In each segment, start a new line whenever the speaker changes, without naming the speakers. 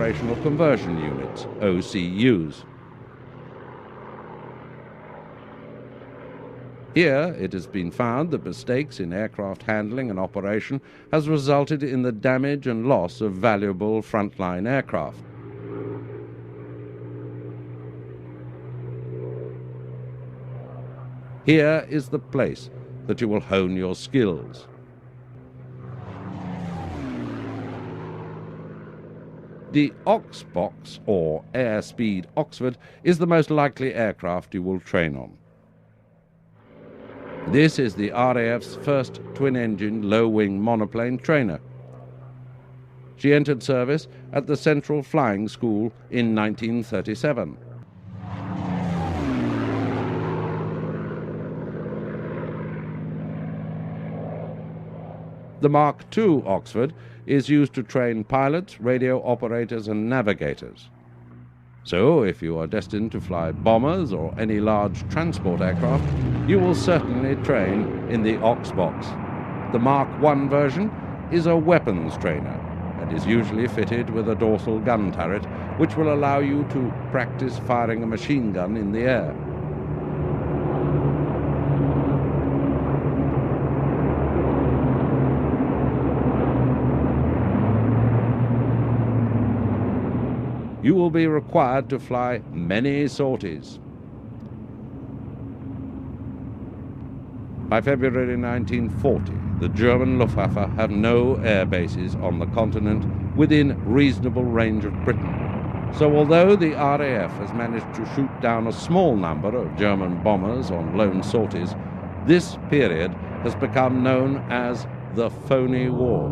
Operational Conversion Units, OCUs. Here, it has been found that mistakes in aircraft handling and operation has resulted in the damage and loss of valuable frontline aircraft. Here is the place that you will hone your skills. The Oxbox, or Airspeed Oxford, is the most likely aircraft you will train on. This is the RAF's first twin-engine low-wing monoplane trainer. She entered service at the Central Flying School in 1937. The Mark II Oxford is used to train pilots, radio operators and navigators. So, if you are destined to fly bombers or any large transport aircraft, you will certainly train in the Oxbox. The Mark I version is a weapons trainer and is usually fitted with a dorsal gun turret, which will allow you to practice firing a machine gun in the air. You will be required to fly many sorties. By February 1940, the German Luftwaffe have no air bases on the continent within reasonable range of Britain. So although the RAF has managed to shoot down a small number of German bombers on lone sorties, this period has become known as the Phony War.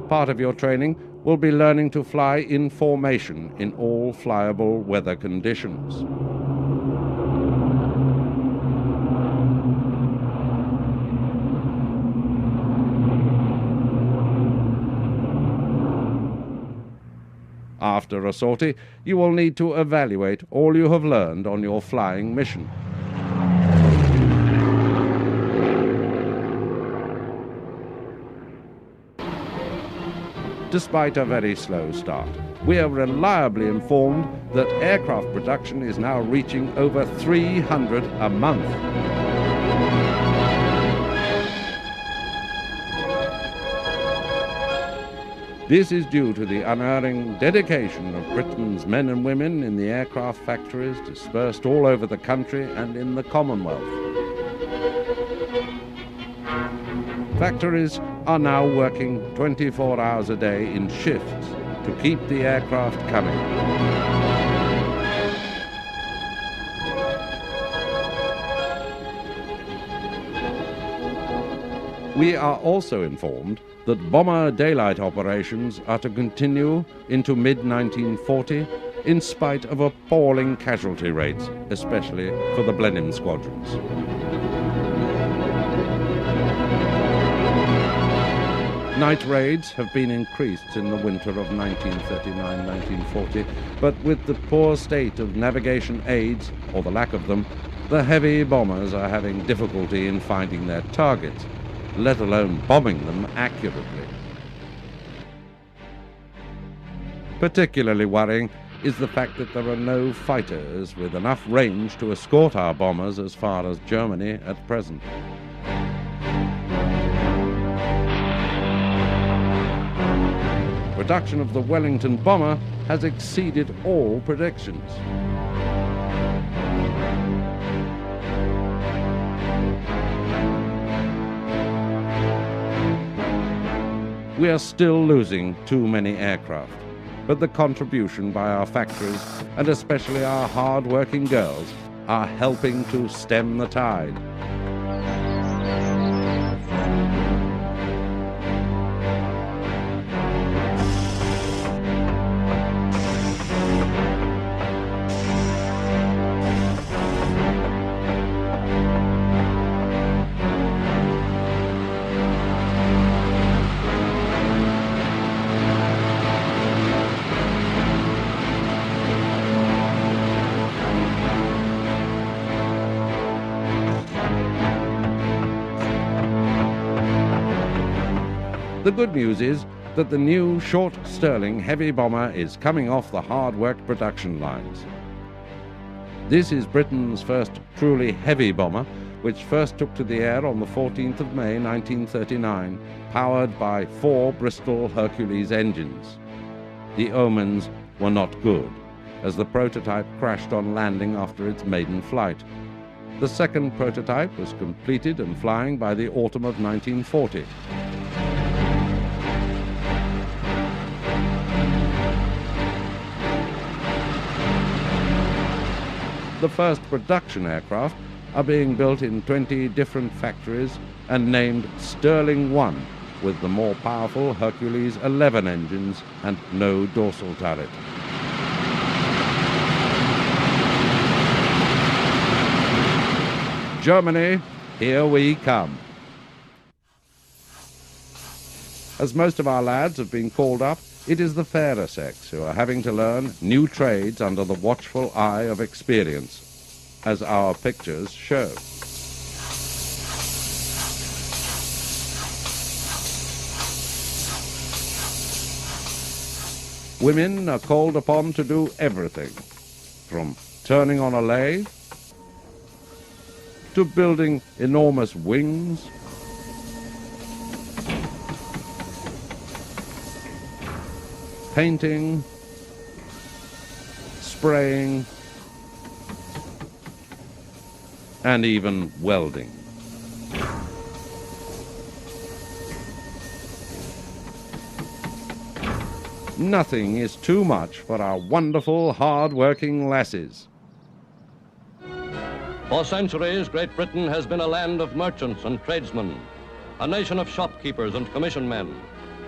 Part of your training will be learning to fly in formation in all flyable weather conditions. After a sortie, you will need to evaluate all you have learned on your flying mission. Despite a very slow start, we are reliably informed that aircraft production is now reaching over 300 a month. This is due to the unerring dedication of Britain's men and women in the aircraft factories dispersed all over the country and in the Commonwealth. Factories are now working 24 hours a day in shifts to keep the aircraft coming. We are also informed that bomber daylight operations are to continue into mid-1940 in spite of appalling casualty rates, especially for the Blenheim squadrons. Night raids have been increased in the winter of 1939-1940, but with the poor state of navigation aids, or the lack of them, the heavy bombers are having difficulty in finding their targets, let alone bombing them accurately. Particularly worrying is the fact that there are no fighters with enough range to escort our bombers as far as Germany at present. Production of the Wellington bomber has exceeded all predictions. We are still losing too many aircraft, but the contribution by our factories, and especially our hard-working girls, are helping to stem the tide. The good news is that the new short Stirling heavy bomber is coming off the hard-worked production lines. This is Britain's first truly heavy bomber, which first took to the air on the 14th of May 1939, powered by 4 Bristol Hercules engines. The omens were not good, as the prototype crashed on landing after its maiden flight. The second prototype was completed and flying by the autumn of 1940. The first production aircraft are being built in 20 different factories and named Stirling 1, with the more powerful Hercules 11 engines and no dorsal turret. Germany, here we come. As most of our lads have been called up, it is the fairer sex who are having to learn new trades under the watchful eye of experience, as our pictures show. Women are called upon to do everything, from turning on a lathe to building enormous wings, painting, spraying, and even welding. Nothing is too much for our wonderful, hard-working lasses.
For centuries, Great Britain has been a land of merchants and tradesmen, a nation of shopkeepers and commission men,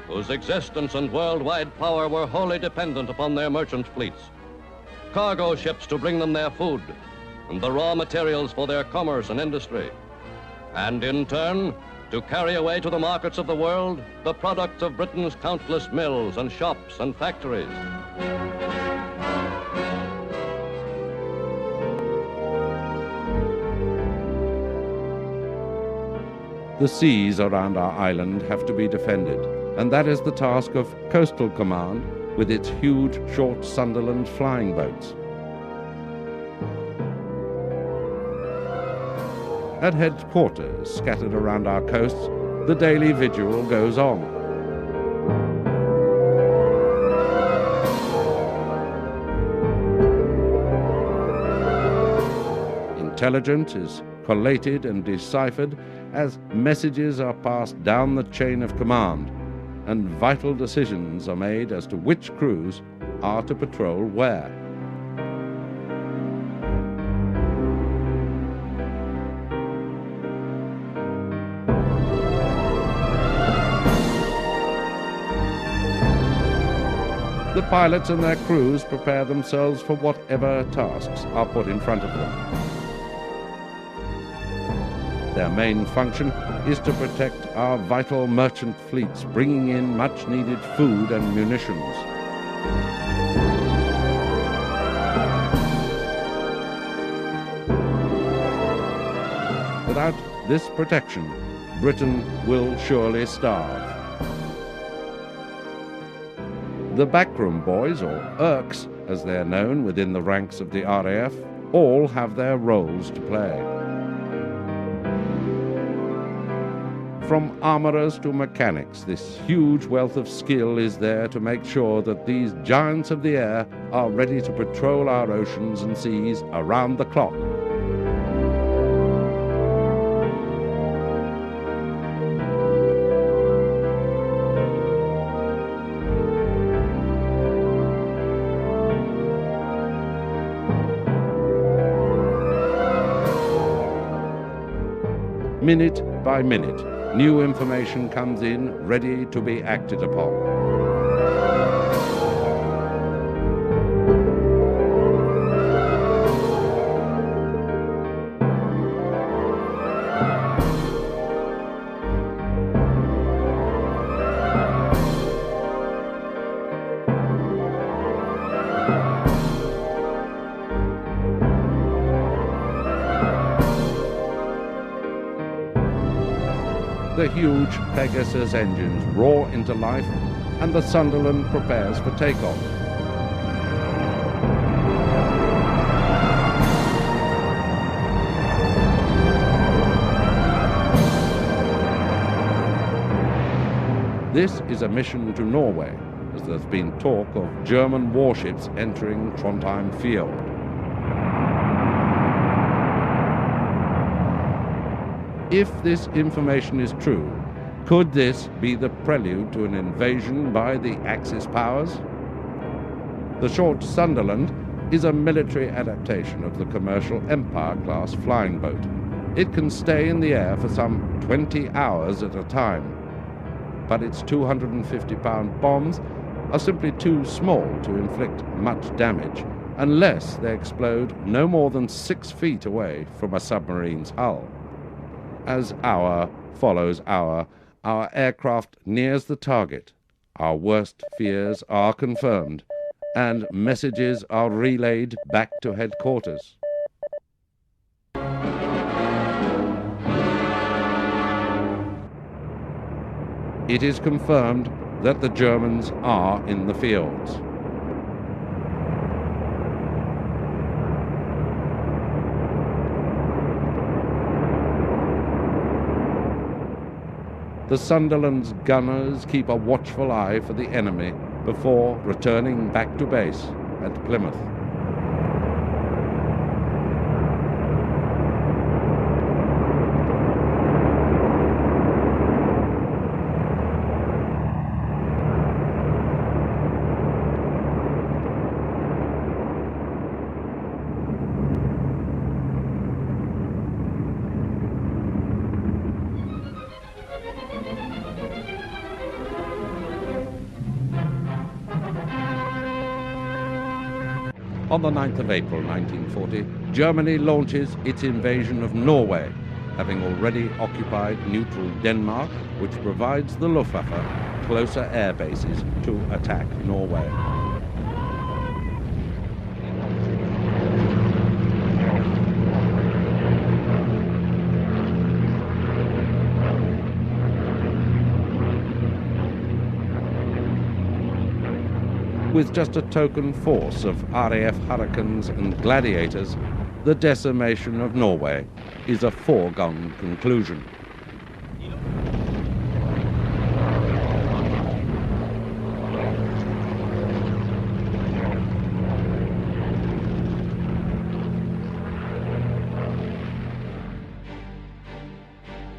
whose existence and worldwide power were wholly dependent upon their merchant fleets. Cargo ships to bring them their food and the raw materials for their commerce and industry, and in turn, to carry away to the markets of the world the products of Britain's countless mills and shops and factories.
The seas around our island have to be defended, and that is the task of Coastal Command with its huge short Sunderland flying boats. At headquarters, scattered around our coasts, the daily vigil goes on. Intelligence is collated and deciphered as messages are passed down the chain of command, and vital decisions are made as to which crews are to patrol where. The pilots and their crews prepare themselves for whatever tasks are put in front of them. Their main function is to protect our vital merchant fleets, bringing in much-needed food and munitions. Without this protection, Britain will surely starve. The backroom boys, or Irks, as they're known within the ranks of the RAF, all have their roles to play. From armourers to mechanics, this huge wealth of skill is there to make sure that these giants of the air are ready to patrol our oceans and seas around the clock. Minute by minute, new information comes in, ready to be acted upon. The huge Pegasus engines roar into life and the Sunderland prepares for takeoff. This is a mission to Norway, as there's been talk of German warships entering Trondheim Fjord. If this information is true, could this be the prelude to an invasion by the Axis powers? The short Sunderland is a military adaptation of the commercial Empire-class flying boat. It can stay in the air for some 20 hours at a time, but its 250-pound bombs are simply too small to inflict much damage unless they explode no more than 6 feet away from a submarine's hull. As hour follows hour, our aircraft nears the target, our worst fears are confirmed, and messages are relayed back to headquarters. It is confirmed that the Germans are in the fields. The Sunderland's gunners keep a watchful eye for the enemy before returning back to base at Plymouth. On the 9th of April 1940, Germany launches its invasion of Norway, having already occupied neutral Denmark, which provides the Luftwaffe closer air bases to attack Norway. With just a token force of RAF Hurricanes and Gladiators, the decimation of Norway is a foregone conclusion.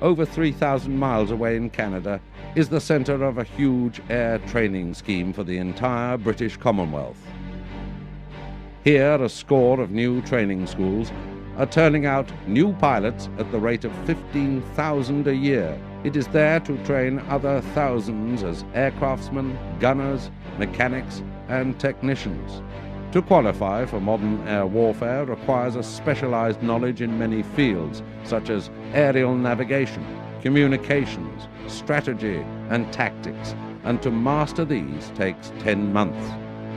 Over 3,000 miles away in Canada is the centre of a huge air training scheme for the entire British Commonwealth. Here, a score of new training schools are turning out new pilots at the rate of 15,000 a year. It is there to train other thousands as aircraftsmen, gunners, mechanics, and technicians. To qualify for modern air warfare requires a specialized knowledge in many fields, such as aerial navigation, communications, strategy, and tactics, and to master these takes 10 months.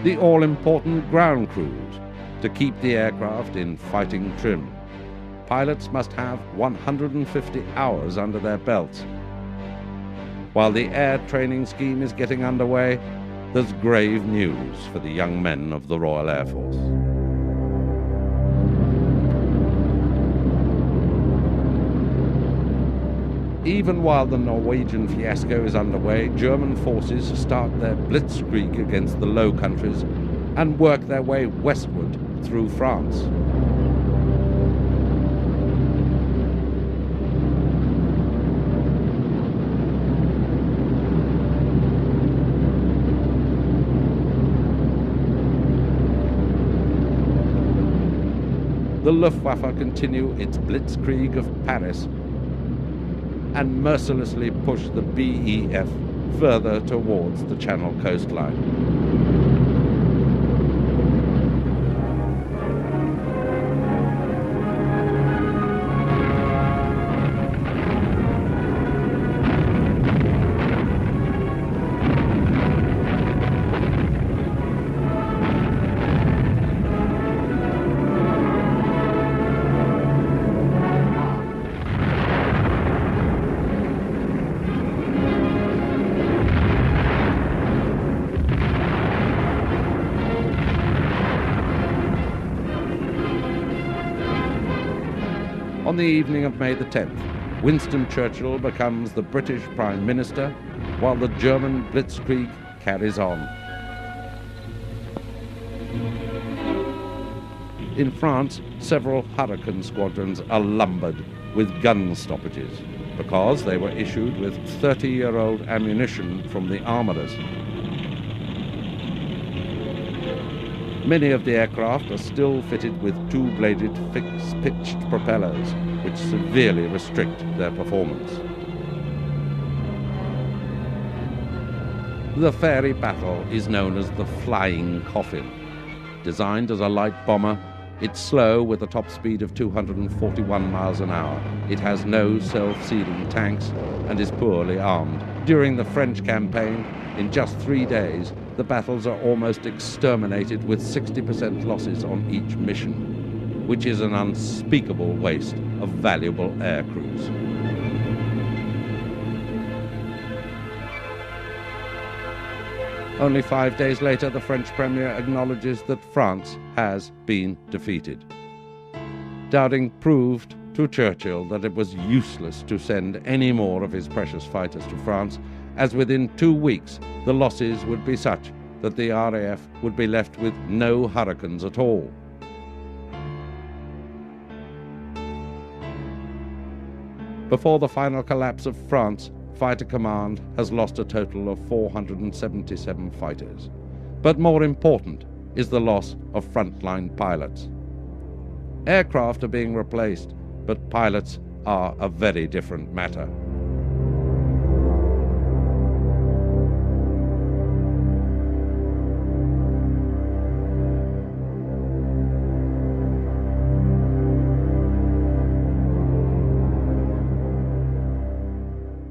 The all-important ground crews to keep the aircraft in fighting trim. Pilots must have 150 hours under their belts. While the air training scheme is getting underway, there's grave news for the young men of the Royal Air Force. Even while the Norwegian fiasco is underway, German forces start their blitzkrieg against the Low Countries and work their way westward through France. The Luftwaffe continue its blitzkrieg of Paris and mercilessly push the BEF further towards the Channel coastline. On the evening of May the 10th, Winston Churchill becomes the British Prime Minister, while the German blitzkrieg carries on. In France, several Hurricane squadrons are lumbered with gun stoppages because they were issued with 30-year-old ammunition from the armourers. Many of the aircraft are still fitted with two-bladed fixed-pitched propellers, which severely restrict their performance. The Fairey battle is known as the Flying Coffin. Designed as a light bomber, it's slow with a top speed of 241 miles an hour. It has no self-sealing tanks and is poorly armed. During the French campaign, in just 3 days, the battles are almost exterminated with 60% losses on each mission, which is an unspeakable waste of valuable air crews. Only 5 days later, the French Premier acknowledges that France has been defeated. Dowding proved to Churchill that it was useless to send any more of his precious fighters to France, as within 2 weeks the losses would be such that the RAF would be left with no Hurricanes at all. Before the final collapse of France, Fighter Command has lost a total of 477 fighters. But more important is the loss of frontline pilots. Aircraft are being replaced, but pilots are a very different matter.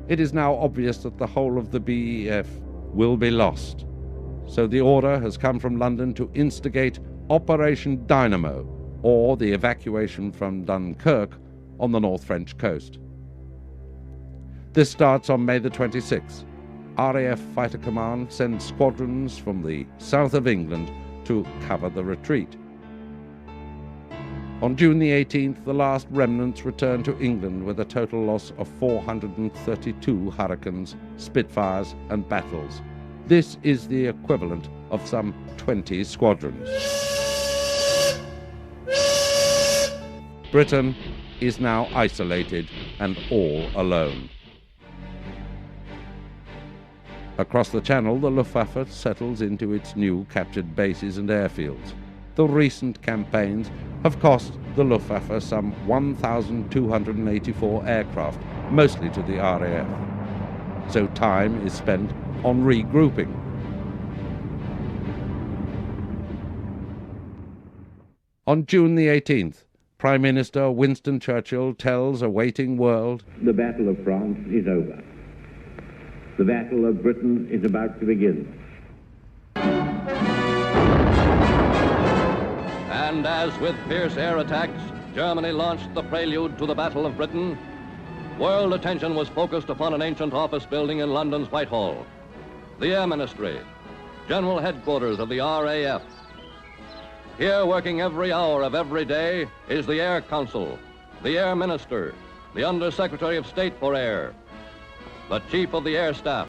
It is now obvious that the whole of the BEF will be lost. So the order has come from London to instigate Operation Dynamo, or the evacuation from Dunkirk on the North French coast. This starts on May the 26th. RAF Fighter Command sends squadrons from the south of England to cover the retreat. On June the 18th, the last remnants returned to England with a total loss of 432 Hurricanes, Spitfires and Battles. This is the equivalent of some 20 squadrons. Britain is now isolated and all alone. Across the Channel, the Luftwaffe settles into its new captured bases and airfields. The recent campaigns have cost the Luftwaffe some 1,284 aircraft, mostly to the RAF. So time is spent on regrouping. On June the 18th, Prime Minister Winston Churchill tells a waiting world,
"The Battle of France is over. The Battle of Britain is about to begin."
And as with fierce air attacks, Germany launched the prelude to the Battle of Britain, world attention was focused upon an ancient office building in London's Whitehall. The Air Ministry, General Headquarters of the RAF. Here, working every hour of every day, is the Air Council, the Air Minister, the Under Secretary of State for Air, the Chief of the Air Staff.